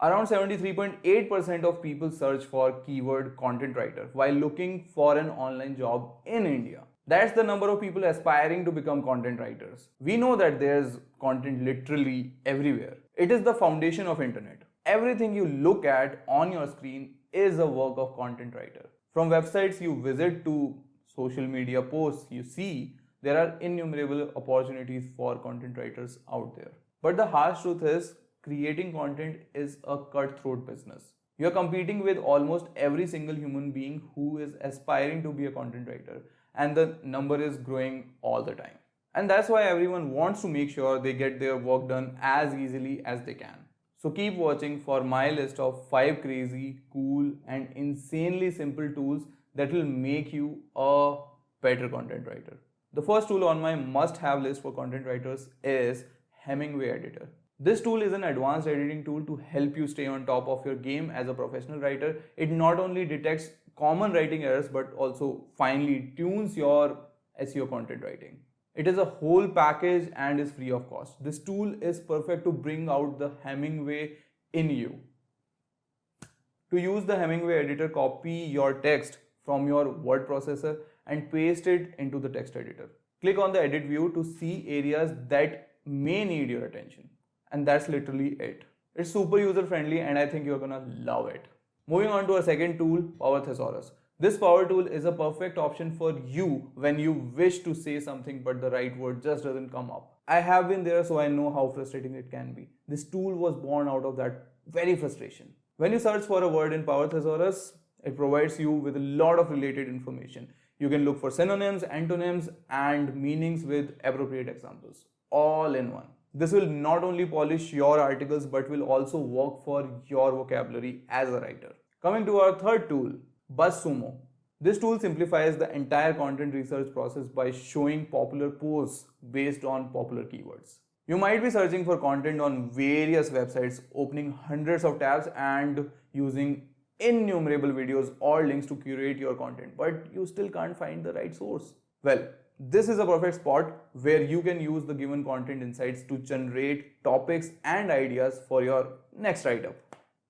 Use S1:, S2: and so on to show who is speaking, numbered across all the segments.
S1: Around 73.8% of people search for keyword content writer while looking for an online job in India. That's the number of people aspiring to become content writers. We know that there's content literally everywhere. It is the foundation of internet. Everything you look at on your screen is a work of content writer. From websites you visit to social media posts you see, there are innumerable opportunities for content writers out there. But the harsh truth is, creating content is a cutthroat business. You are competing with almost every single human being who is aspiring to be a content writer, and the number is growing all the time. And that's why everyone wants to make sure they get their work done as easily as they can. So keep watching for my list of 5 crazy, cool, and insanely simple tools that will make you a better content writer. The first tool on my must-have list for content writers is Hemingway Editor. This tool is an advanced editing tool to help you stay on top of your game as a professional writer. It not only detects common writing errors but also finely tunes your SEO content writing. It is a whole package and is free of cost. This tool is perfect to bring out the Hemingway in you. To use the Hemingway Editor, copy your text from your word processor and paste it into the text editor. Click on the edit view to see areas that may need your attention. And that's literally it. It's super user friendly and I think you're gonna love it. Moving on to our second tool, Power Thesaurus. This power tool is a perfect option for you when you wish to say something but the right word just doesn't come up. I have been there, so I know how frustrating it can be. This tool was born out of that very frustration. When you search for a word in Power Thesaurus, it provides you with a lot of related information. You can look for synonyms, antonyms, and meanings with appropriate examples, all in one. This will not only polish your articles but will also work for your vocabulary as a writer. Coming to our third tool, Buzzsumo. This tool simplifies the entire content research process by showing popular posts based on popular keywords. You might be searching for content on various websites, opening hundreds of tabs and using innumerable videos or links to curate your content, but you still can't find the right source. Well, this is a perfect spot where you can use the given content insights to generate topics and ideas for your next write-up.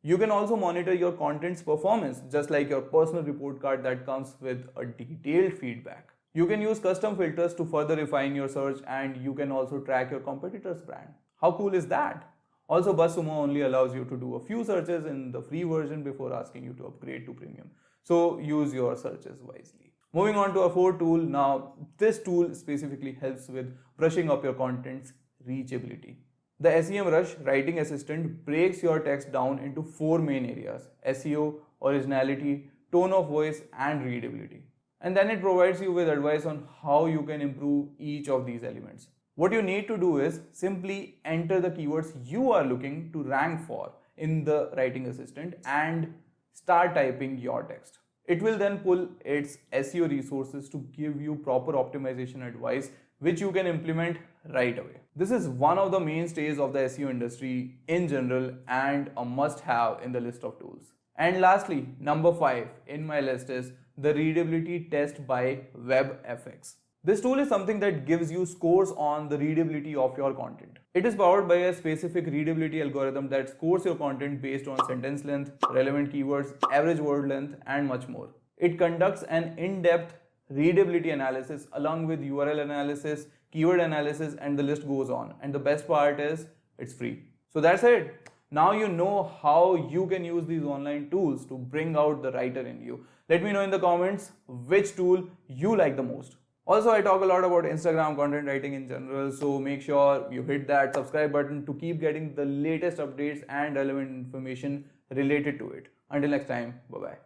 S1: You can also monitor your content's performance, just like your personal report card that comes with a detailed feedback. You can use custom filters to further refine your search, and you can also track your competitor's brand. How cool is that? Also, Buzzsumo only allows you to do a few searches in the free version before asking you to upgrade to premium. So use your searches wisely. Moving on to our fourth tool. Now, this tool specifically helps with brushing up your content's reachability. The SEM Rush Writing Assistant breaks your text down into 4 main areas: SEO, originality, tone of voice, and readability. And then it provides you with advice on how you can improve each of these elements. What you need to do is simply enter the keywords you are looking to rank for in the Writing Assistant and start typing your text. It will then pull its SEO resources to give you proper optimization advice, which you can implement right away. This is one of the mainstays of the SEO industry in general and a must-have in the list of tools. And lastly, number 5 in my list is the Readability Test by WebFX. This tool is something that gives you scores on the readability of your content. It is powered by a specific readability algorithm that scores your content based on sentence length, relevant keywords, average word length, and much more. It conducts an in-depth readability analysis along with URL analysis, keyword analysis, and the list goes on. And the best part is it's free. So that's it. Now you know how you can use these online tools to bring out the writer in you. Let me know in the comments which tool you like the most. Also, I talk a lot about Instagram content writing in general, so make sure you hit that subscribe button to keep getting the latest updates and relevant information related to it. Until next time, bye-bye.